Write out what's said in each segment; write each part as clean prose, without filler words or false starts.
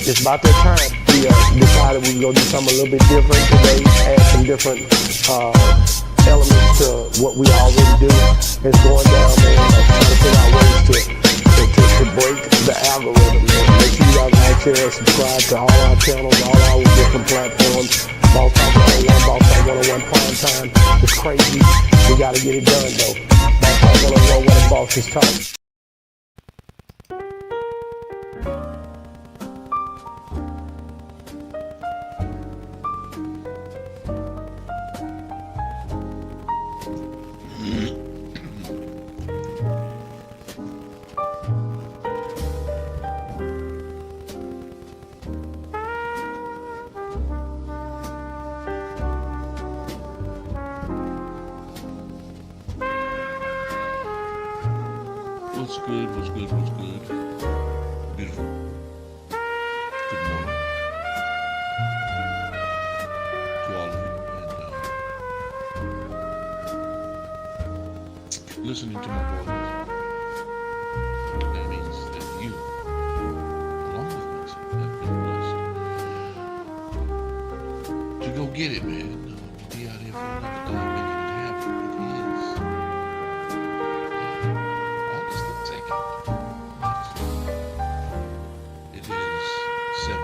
it's about that time. We decided we were going to do something a little bit different today, add some different elements to what we already do. It's going down there, trying to figure out ways to break the algorithm. Man. Make sure you guys like, share, and subscribe to all our channels, all our different platforms. Boss Talk 101, Boss Talk 101 Prmetime. It's crazy. We got to get it done, though. Boss Talk 101, where the boss is talking. What's good? What's good? What's good? Beautiful. Good morning to all of you. And listening to my voice, that means that you, along with myself, have been blessed to go get it, man. Be out here for another day, making it happen. It is 7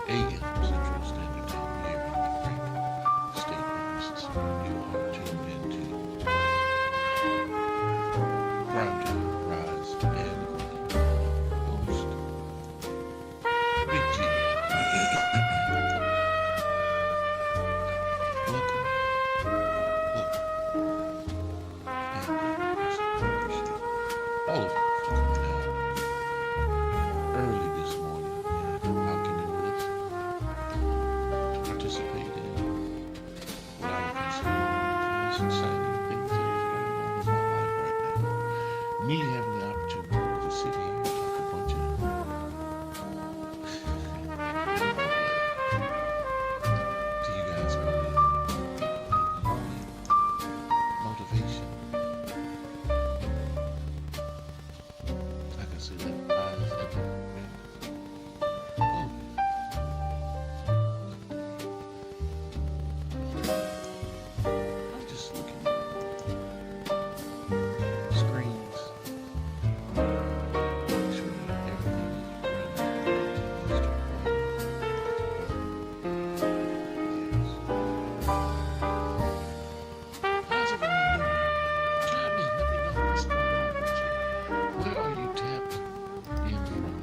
a.m. Central Standard Time here in the great state of Mississippi. You are tuned into Prmetime, Rise and host Big G. Welcome. And appreciate all of you for coming out early this morning and locking in with us to participate in what I would consider one of the most exciting things that is going on in my life right now. Me having the opportunity to sit here and talk a bunch of to you guys early, motivation. Like I said, that rise up. I'm just looking at screens, make sure that everything is running. How's everyone doing? Chime in, let me know what's going on with you. Where are you tapped in from?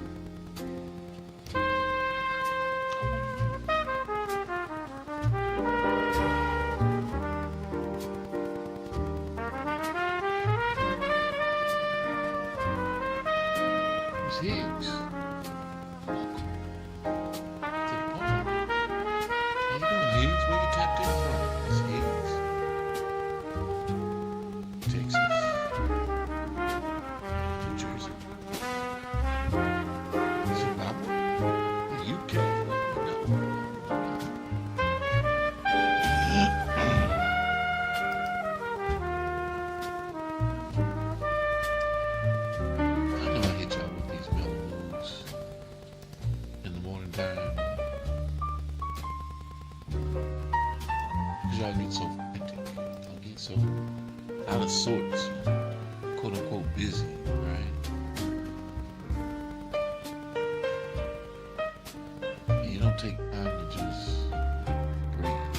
Miss Higgs, welcome to the party. How you doing, Higgs? Where you tapped in from? Miss Higgs, Texas, New Jersey, Zimbabwe, the UK. I know I hit y'all with these mellow moods in the morning time because y'all get so frantic, y'all get so out of sorts, quote unquote busy, right? And you don't take time to just breathe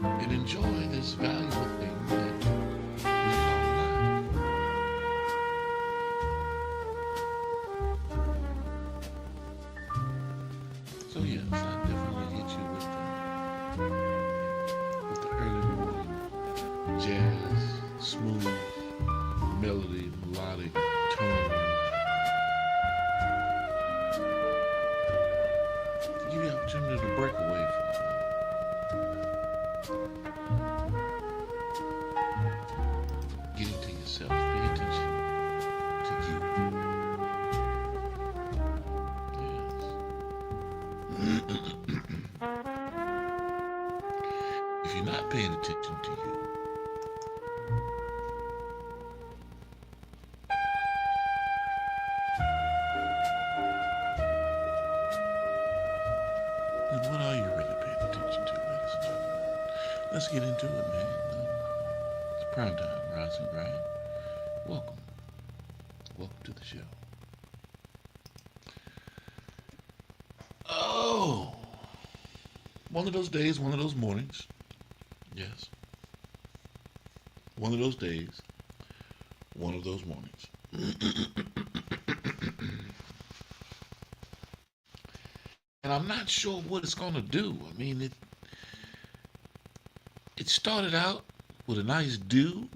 and enjoy this valuable thing that we call life. So yes, I definitely hit you with the early morning jazz, smooth melody, melodic tone. Give you the opportunity to break away from it. Get into yourself. Pay attention to you. Yes. If you're not paying attention to you, let's get into it, man. It's prime time, rise and grind. Welcome, welcome to the show. Oh, one of those days, one of those mornings. Yes, one of those days, one of those mornings. And I'm not sure what it's gonna do. I mean, it started out with a nice dew,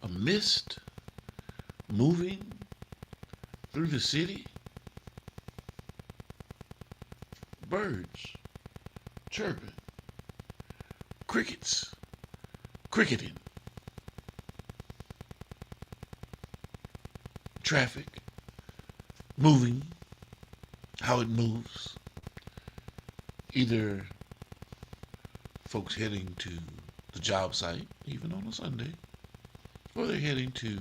a mist moving through the city, birds chirping, crickets cricketing, traffic moving how it moves. Either folks heading to the job site, even on a Sunday, or they're heading to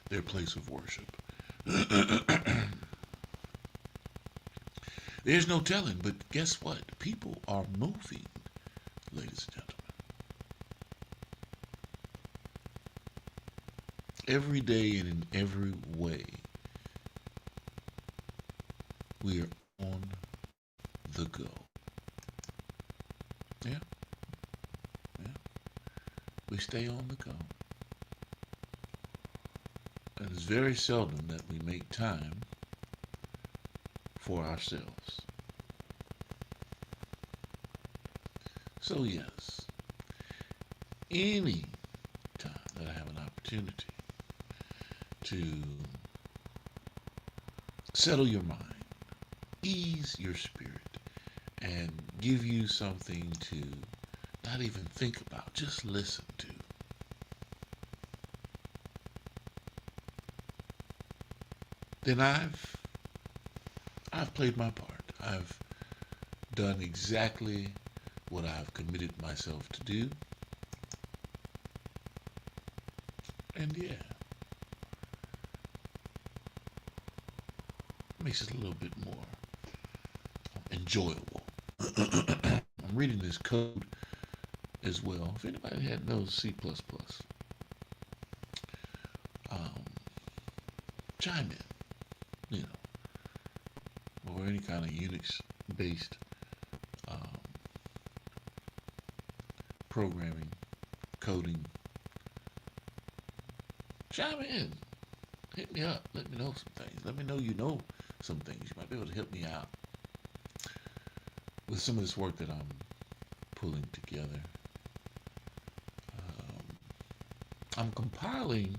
their place of worship. There's no telling, but guess what? People are moving, ladies and gentlemen. Every day and in every way, we are on the go. Yeah, yeah. We stay on the go. And it's very seldom that we make time for ourselves. So yes, any time that I have an opportunity to settle your mind, ease your spirit, and give you something to not even think about, just listen to, then I've played my part. I've done exactly what I've committed myself to do. And yeah, makes it a little bit more enjoyable. I'm reading this code as well. If anybody had knows C++, um, chime in, or any kind of Unix-based programming, coding. Chime in. Hit me up. Let me know some things. Let me know you know some things. You might be able to help me out with some of this work that I'm pulling together. I'm compiling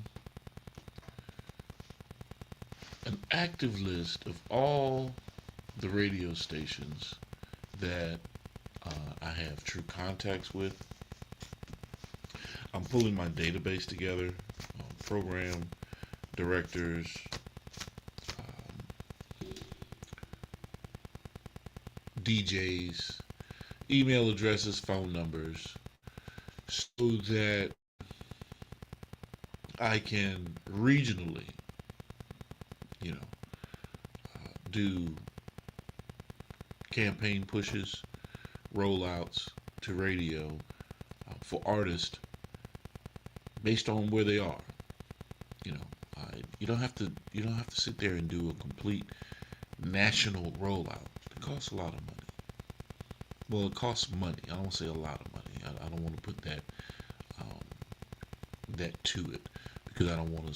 an active list of all the radio stations that I have true contacts with. I'm pulling my database together, program directors, DJs, email addresses, phone numbers, so that I can regionally, do campaign pushes, rollouts to radio for artists based on where they are. You don't have to sit there and do a complete national rollout. It costs a lot of money. Well, it costs money. I don't want to say a lot of money. I don't want to put that to it, because I don't want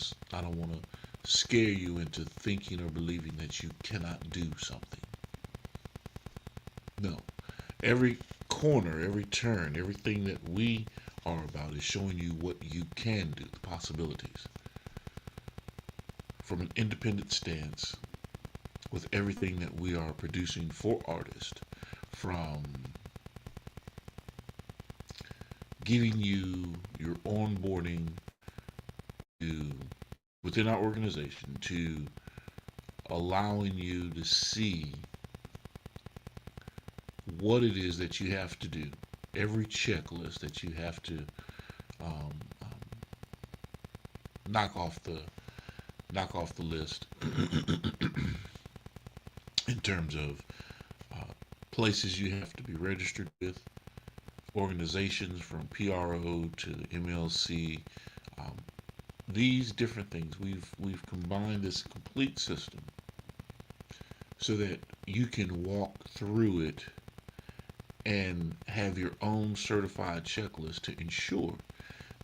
to scare you into thinking or believing that you cannot do something. No. Every corner, every turn, everything that we are about is showing you what you can do, the possibilities. From an independent stance, with everything that we are producing for artists, from giving you your onboarding to within our organization, to allowing you to see what it is that you have to do, every checklist that you have to knock off the list in terms of places you have to be registered with, organizations from PRO to MLC. Um, these different things, we've combined this complete system so that you can walk through it and have your own certified checklist to ensure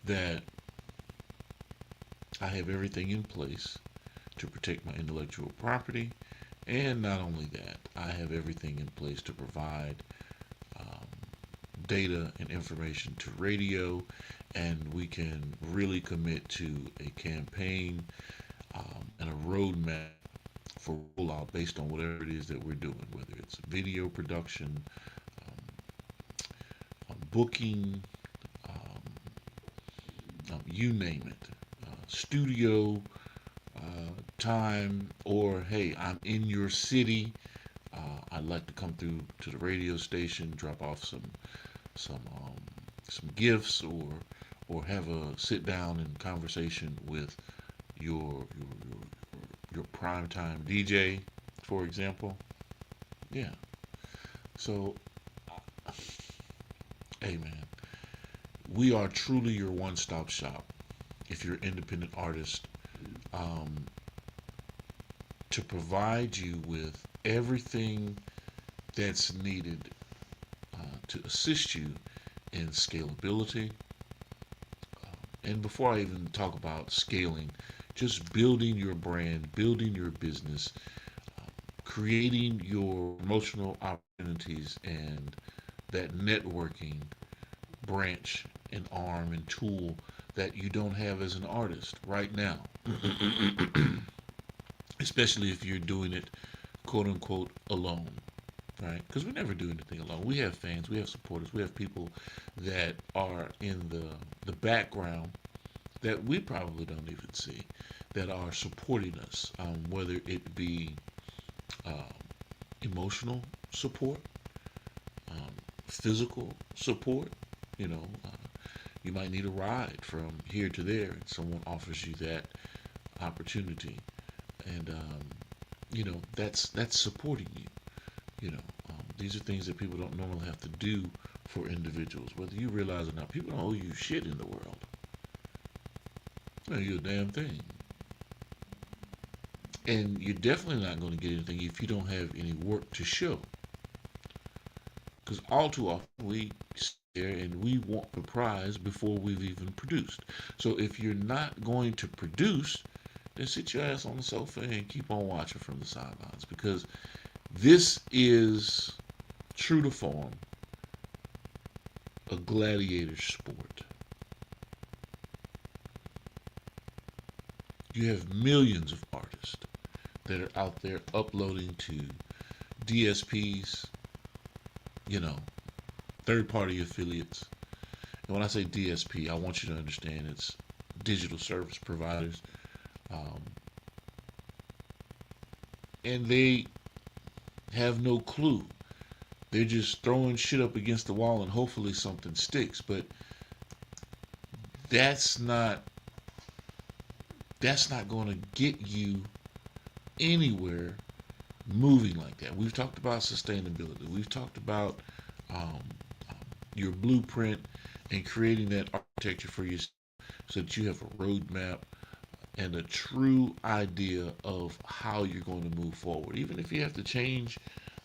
that I have everything in place to protect my intellectual property. And not only that, I have everything in place to provide um, data and information to radio, and we can really commit to a campaign and a roadmap for rollout based on whatever it is that we're doing, whether it's video production, booking, um, you name it, studio time, or hey, I'm in your city. I'd like to come through to the radio station, drop off some some gifts, or have a sit down and conversation with your primetime DJ, for example. Yeah. So, hey man, we are truly your one-stop shop. If you're an independent artist, um, to provide you with everything that's needed to assist you in scalability. And before I even talk about scaling, just building your brand, building your business, creating your promotional opportunities, and that networking branch and arm and tool that you don't have as an artist right now. Especially if you're doing it quote unquote alone, right? Because we never do anything alone. We have fans, we have supporters, we have people that are in the background that we probably don't even see that are supporting us, whether it be um, emotional support, um, physical support. You know, you might need a ride from here to there, and someone offers you that opportunity, and that's supporting you. You know, these are things that people don't normally have to do for individuals, whether you realize it or not. People don't owe you shit in the world. No, you a damn thing. And you're definitely not going to get anything if you don't have any work to show. Because all too often we sit there and we want the prize before we've even produced. So if you're not going to produce, then sit your ass on the sofa and keep on watching from the sidelines. Because this is true to form a gladiator sport. You have millions of artists that are out there uploading to DSPs, you know, third party affiliates. And when I say DSP, I want you to understand it's digital service providers. Um, and they have no clue. They're just throwing shit up against the wall and hopefully something sticks. But that's not that's not going to get you anywhere moving like that. We've talked about sustainability. We've talked about um, um, your blueprint and creating that architecture for yourself so that you have a roadmap and a true idea of how you're going to move forward. Even if you have to change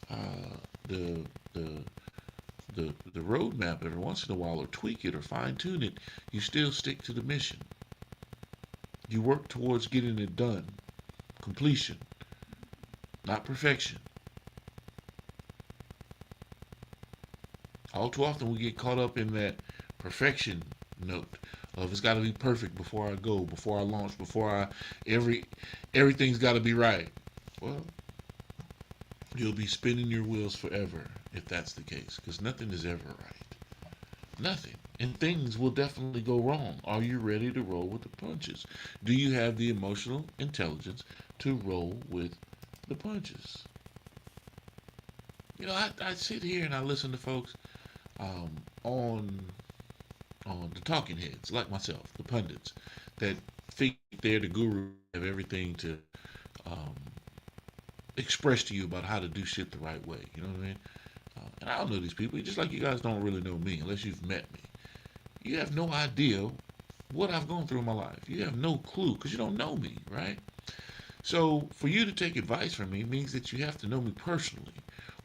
uh, the the the roadmap every once in a while or tweak it or fine tune it, you still stick to the mission. You work towards getting it done, completion, not perfection. All too often we get caught up in that perfection note of it's got to be perfect before I go, before I launch, before I every everything's got to be right. Well, you'll be spinning your wheels forever if that's the case, because nothing is ever right. Nothing. And things will definitely go wrong. Are you ready to roll with the punches? Do you have the emotional intelligence to roll with the punches? You know, I sit here and I listen to folks um, on the talking heads like myself, the pundits, that think they're the guru, have everything to um, express to you about how to do shit the right way. You know what I mean? And I don't know these people, just like you guys don't really know me unless you've met me. You have no idea what I've gone through in my life. You have no clue because you don't know me, right? So for you to take advice from me means that you have to know me personally.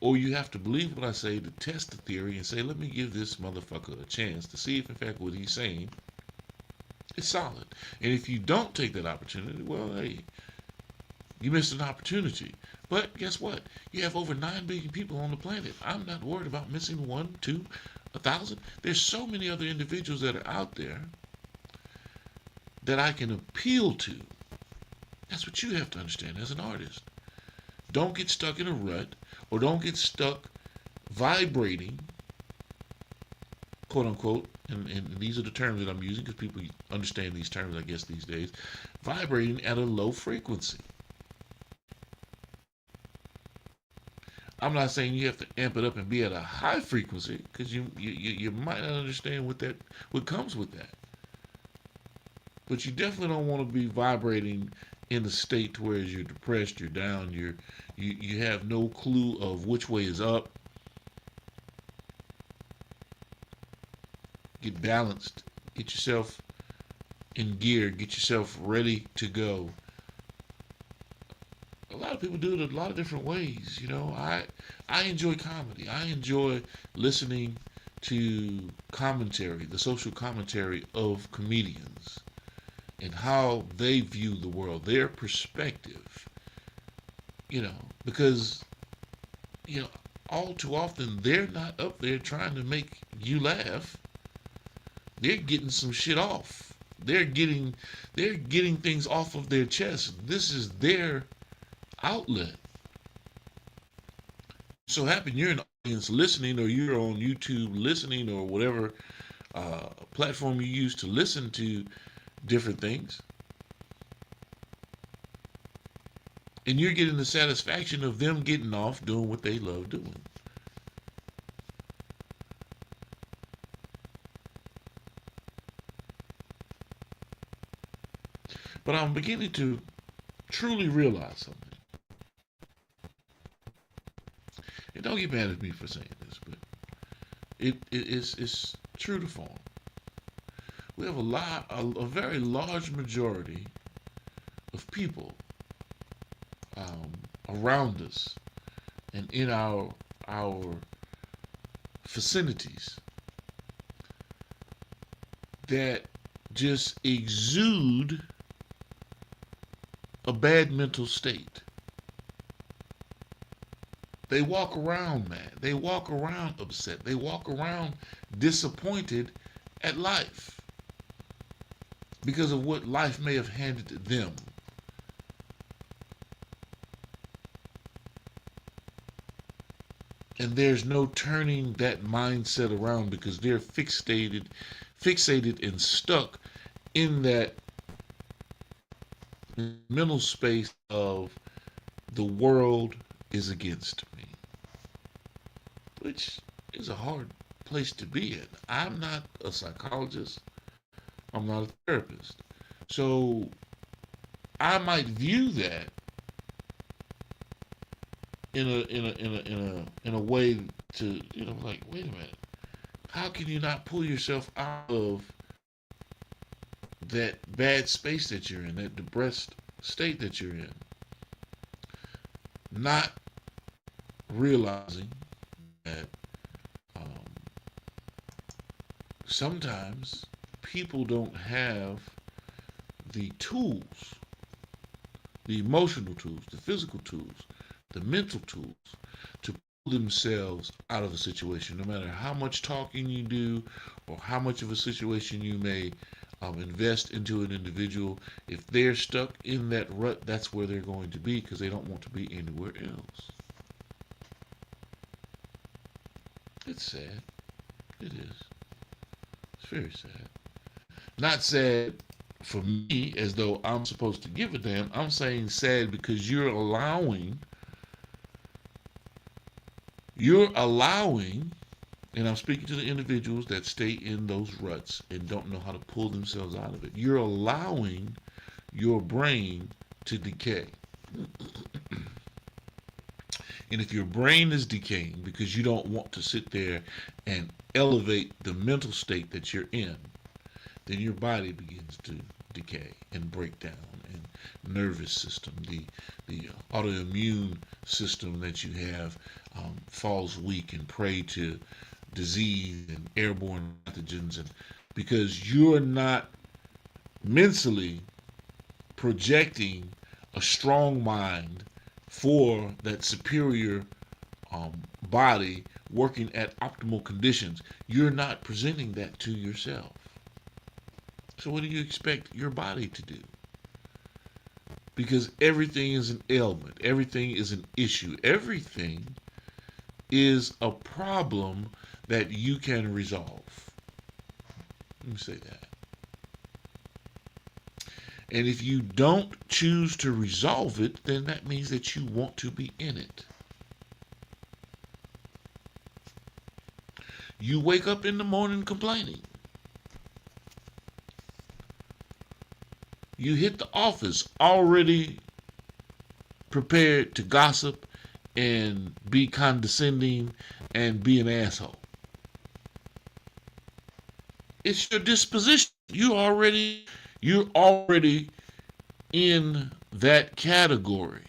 Or you have to believe what I say to test the theory and say, let me give this motherfucker a chance to see if in fact what he's saying is solid. And if you don't take that opportunity, well, hey, you missed an opportunity. But guess what? You have over 9 billion people on the planet. I'm not worried about missing one, two, 1,000. There's so many other individuals that are out there that I can appeal to. That's what you have to understand as an artist. Don't get stuck in a rut or don't get stuck vibrating, quote unquote, and these are the terms that I'm using because people understand these terms, I guess, these days, vibrating at a low frequency. I'm not saying you have to amp it up and be at a high frequency because you might not understand what comes with that. But you definitely don't want to be vibrating in a state to where you're depressed, you're down, you have no clue of which way is up. Get balanced, get yourself in gear, get yourself ready to go. A lot of people do it a lot of different ways. I enjoy comedy. I enjoy listening to commentary, the social commentary of comedians and how they view the world, their perspective. Because all too often they're not up there trying to make you laugh. They're getting some shit off. They're getting things off of their chest. This is their outlet. So happen you're an audience listening, or you're on YouTube listening, or whatever platform you use to listen to different things, and you're getting the satisfaction of them getting off doing what they love doing. But I'm beginning to truly realize something. And don't get mad at me for saying this, but it's true to form. We have a very large majority of people around us and in our vicinities that just exude a bad mental state. They walk around mad. They walk around upset. They walk around disappointed at life because of what life may have handed to them. And there's no turning that mindset around because they're fixated and stuck in that mental space of the world is against me, which is a hard place to be in. I'm not a psychologist. I'm not a therapist. So I might view that in a way to, like, wait a minute. How can you not pull yourself out of that bad space that you're in, that depressed state that you're in? Not realizing that sometimes people don't have the tools, the emotional tools, the physical tools, the mental tools to pull themselves out of a situation, no matter how much talking you do or how much of a situation you may invest into an individual. If they're stuck in that rut, that's where they're going to be because they don't want to be anywhere else. It's sad. It is. It's very sad. Not sad for me as though I'm supposed to give a damn. I'm saying sad because you're allowing, and I'm speaking to the individuals that stay in those ruts and don't know how to pull themselves out of it. You're allowing your brain to decay. And if your brain is decaying because you don't want to sit there and elevate the mental state that you're in, then your body begins to decay and break down, and nervous system, the autoimmune system that you have, falls weak and prey to disease and airborne pathogens, and because you're not mentally projecting a strong mind for that superior um, body working at optimal conditions, you're not presenting that to yourself. So what do you expect your body to do? Because everything is an ailment, everything is an issue, everything is a problem that you can resolve. Let me say that. And if you don't choose to resolve it, then that means that you want to be in it. You wake up in the morning complaining. You hit the office already prepared to gossip and be condescending and be an asshole. It's your disposition. You're already in that category.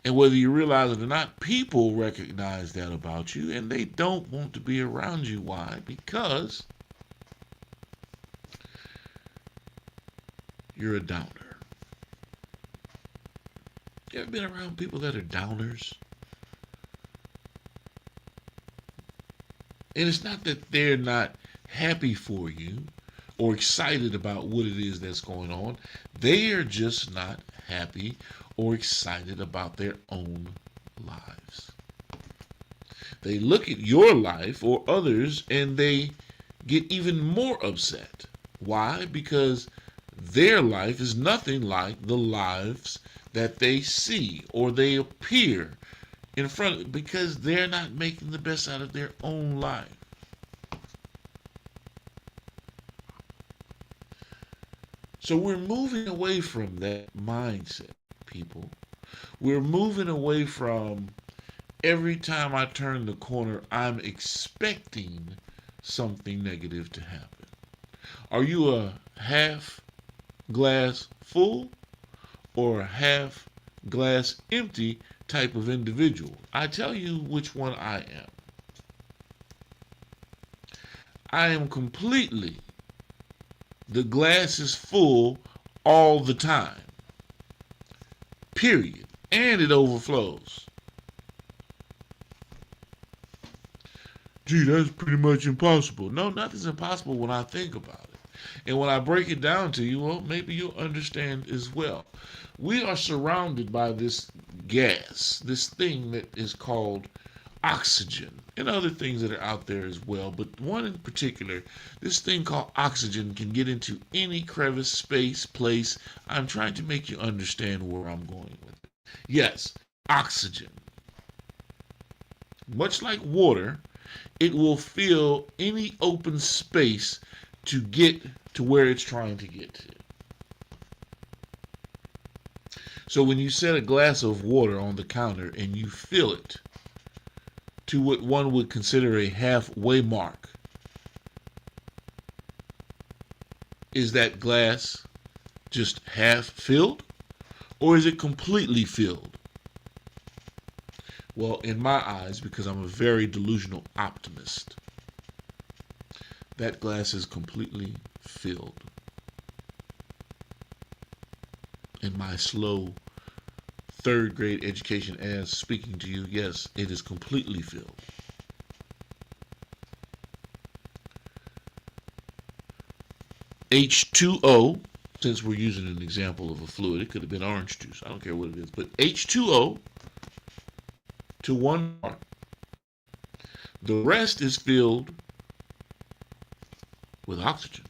And whether you realize it or not, people recognize that about you and they don't want to be around you. Why? Because you're a downer. You ever been around people that are downers? And it's not that they're not happy for you or excited about what it is that's going on. They are just not happy or excited about their own lives. They look at your life or others and they get even more upset. Why? Because their life is nothing like the lives that they see or they appear in front of, because they're not making the best out of their own life. So we're moving away from that mindset, people. We're moving away from every time I turn the corner, I'm expecting something negative to happen. Are you a half glass full or a half glass empty type of individual? I tell you which one I am. I am completely, the glass is full all the time. Period. And it overflows. Gee, that's pretty much impossible. No, nothing's impossible when I think about it. And when I break it down to you, well, maybe you'll understand as well. We are surrounded by this gas, this thing that is called oxygen, and other things that are out there as well. But one in particular, this thing called oxygen can get into any crevice, space, place. I'm trying to make you understand where I'm going with it. Yes, oxygen. Much like water, it will fill any open space to get to where it's trying to get to. So when you set a glass of water on the counter and you fill it to what one would consider a halfway mark, is that glass just half filled or is it completely filled? Well, in my eyes, because I'm a very delusional optimist, that glass is completely filled. In my slow third grade education as speaking to you, yes, it is completely filled. H2O, since we're using an example of a fluid, it could have been orange juice, I don't care what it is, but H2O to 1 part. The rest is filled with oxygen.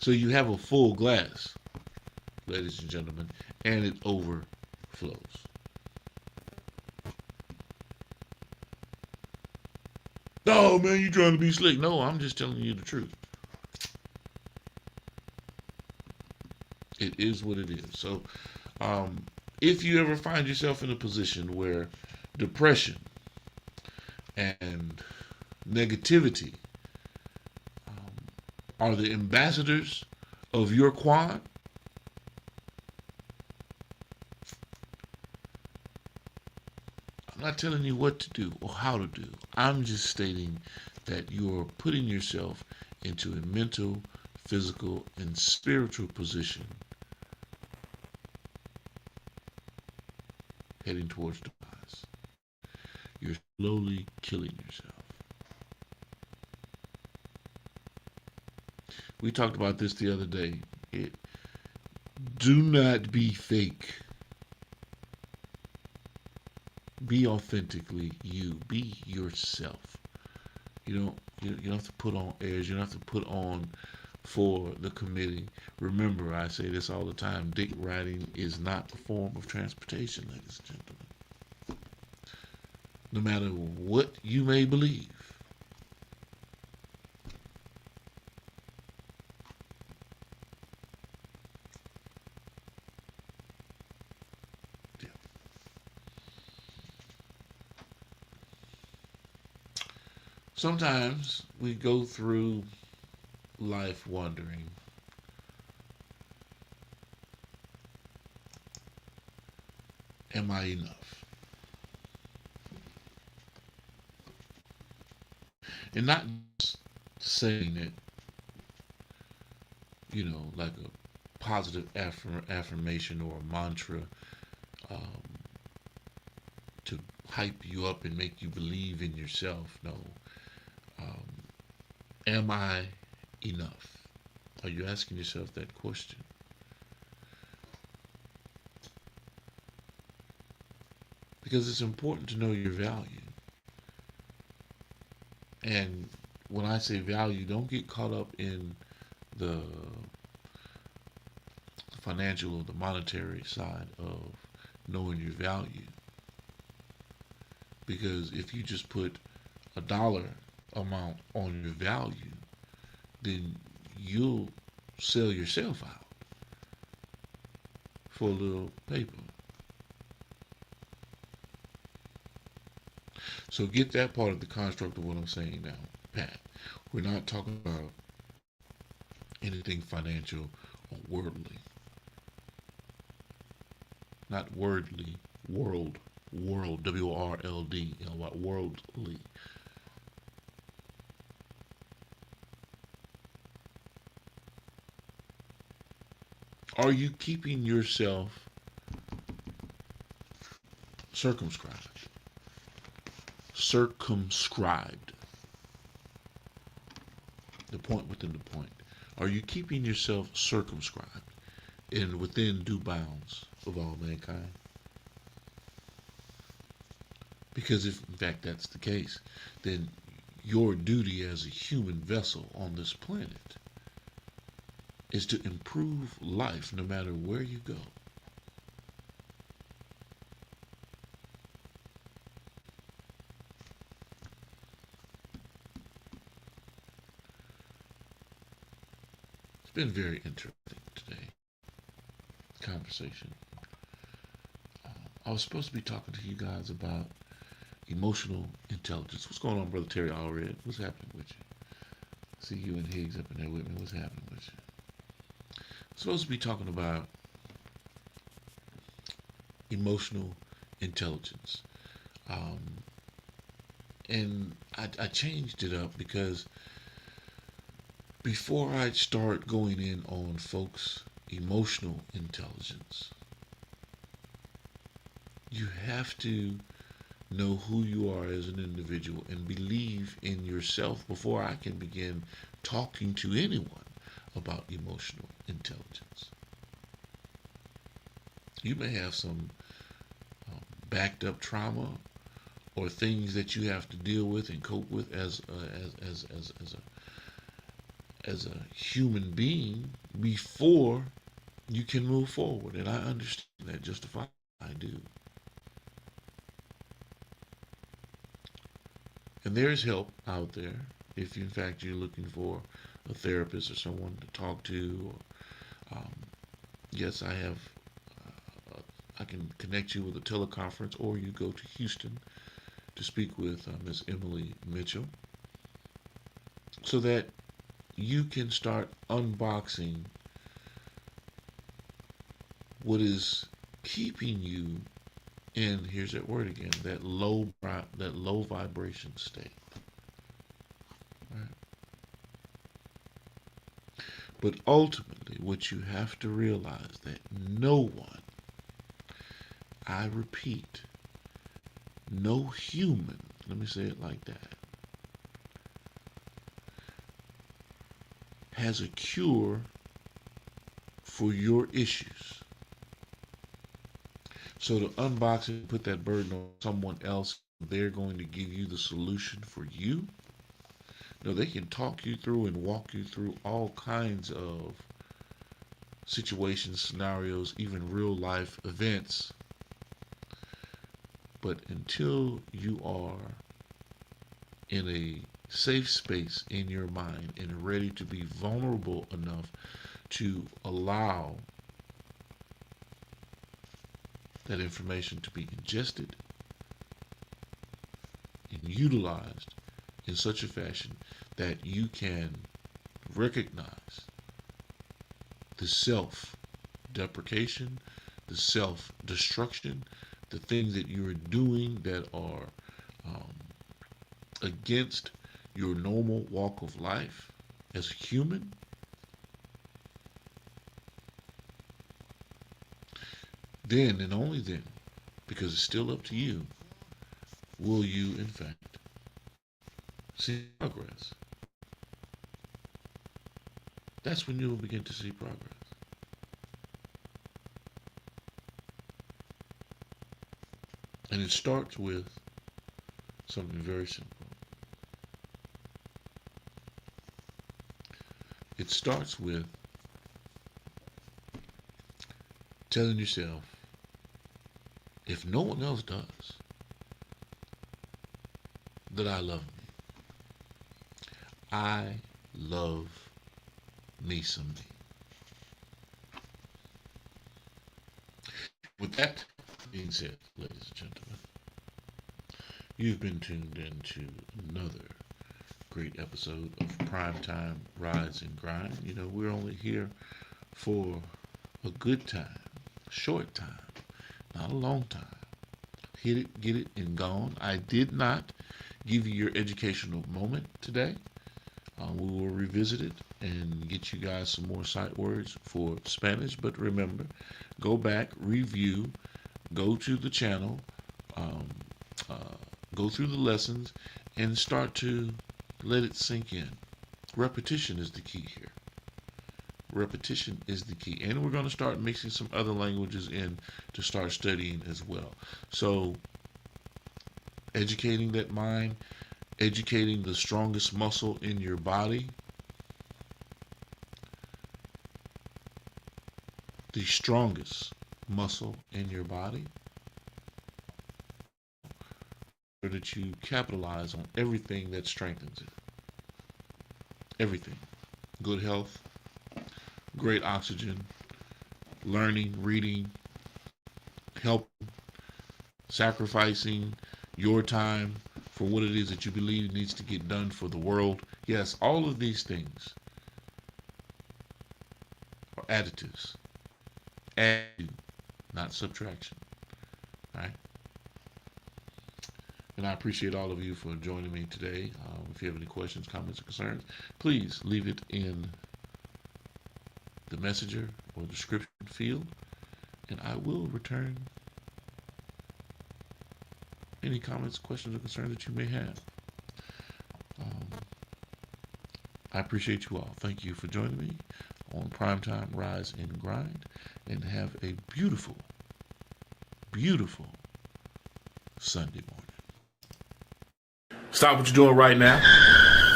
So you have a full glass, ladies and gentlemen, and it overflows. Oh man, you trying to be slick. No, I'm just telling you the truth. It is what it is. So Um, if you ever find yourself in a position where depression and negativity are the ambassadors of your quad, I'm not telling you what to do or how to do. I'm just stating that you're putting yourself into a mental, physical, and spiritual position heading towards demise. You're slowly killing yourself. We talked about this the other day. Do not be fake. Be authentically you. Be yourself. You don't have to put on airs. You don't have to put on for the committee. Remember, I say this all the time. Dick riding is not a form of transportation, ladies and gentlemen. No matter what you may believe. Yeah. Sometimes we go through life wondering, am I enough? And not just saying it, like a positive affirmation or a mantra um, to hype you up and make you believe in yourself. No. Um, am I enough? Are you asking yourself that question? Because it's important to know your value. And when I say value, don't get caught up in the financial or the monetary side of knowing your value. Because if you just put a dollar amount on your value, then you'll sell yourself out for a little paper. So get that part of the construct of what I'm saying now, Pat. We're not talking about anything financial or worldly. Not wordly, world, W-O-R-L-D, about worldly. Are you keeping yourself circumscribed? Circumscribed. The point within the point. Are you keeping yourself circumscribed and within due bounds of all mankind? Because if in fact that's the case, then your duty as a human vessel on this planet is to improve life no matter where you go. It's been very interesting today, conversation. I was supposed to be talking to you guys about emotional intelligence. What's going on, Brother Terry Allred? What's happening with you? See you and Higgs up in there with me. What's happening with you? I'm supposed to be talking about emotional intelligence. Um, and I changed it up because before I start going in on folks' emotional intelligence, you have to know who you are as an individual and believe in yourself before I can begin talking to anyone about emotional intelligence. You may have some backed up trauma or things that you have to deal with and cope with as a human being before you can move forward, and I understand that just fine. I do. And there's help out there if in fact you're looking for a therapist or someone to talk to. Or, yes, I have I can connect you with a teleconference, or you go to Houston to speak with Ms. Emily Mitchell, so that you can start unboxing what is keeping you in, here's that word again, that low vibration state. Right? But ultimately, what you have to realize that no one, I repeat, no human, let me say it like that, has a cure for your issues. So to unbox it, put that burden on someone else, they're going to give you the solution for you. No, they can talk you through and walk you through all kinds of situations, scenarios, even real life events. But until you are in a safe space in your mind and ready to be vulnerable enough to allow that information to be ingested and utilized in such a fashion that you can recognize the self-deprecation, the self-destruction, the things that you're doing that are against your normal walk of life as a human, then and only then, because it's still up to you, will you in fact see progress. That's when you will begin to see progress. And it starts with something very simple. It starts with telling yourself, if no one else does, that I love me. I love me some me. With that being said, ladies and gentlemen, you've been tuned into another great episode of Primetime Rise and Grind. You know, we're only here for a good time, a short time, not a long time. Hit it, get it, and gone. I did not give you your educational moment today. We will revisit it and get you guys some more sight words for Spanish. But remember, go back, review, go to the channel, go through the lessons, and start to let it sink in. Repetition is the key here. Repetition is the key. And we're going to start mixing some other languages in to start studying as well. So, educating that mind, educating the strongest muscle in your body, the strongest muscle in your body, so that you capitalize on everything that strengthens it. Everything. Good health, great oxygen, learning, reading, helping, sacrificing your time for what it is that you believe needs to get done for the world. Yes, all of these things are additives. Add, not subtraction. All right? And I appreciate all of you for joining me today. If you have any questions, comments, or concerns, please leave it in the messenger or description field, and I will return any comments, questions, or concerns that you may have. I appreciate you all. Thank you for joining me on Primetime Rise and Grind, and have a beautiful, beautiful Sunday morning. Stop what you're doing right now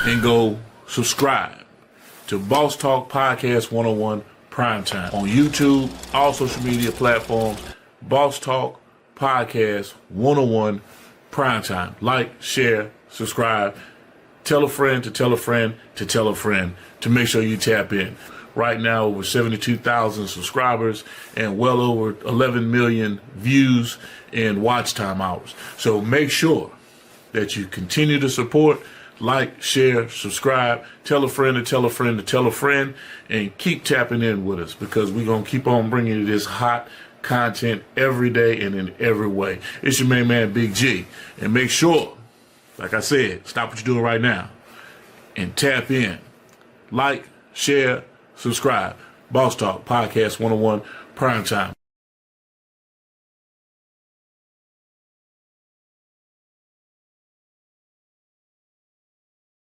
and go subscribe to Boss Talk Podcast 101 Primetime on YouTube, all social media platforms. Boss Talk Podcast 101 Primetime. Like, share, subscribe. Tell a friend to tell a friend to tell a friend to make sure you tap in. right now, over 72,000 subscribers and well over 11 million views and watch time hours. So make sure that you continue to support, like, share, subscribe, tell a friend to tell a friend to tell a friend, and keep tapping in with us, because we're going to keep on bringing you this hot content every day and in every way. It's your main man, Big G. And make sure, like I said, stop what you're doing right now and tap in. Like, share, subscribe. Boss Talk Podcast 101 Prime Time.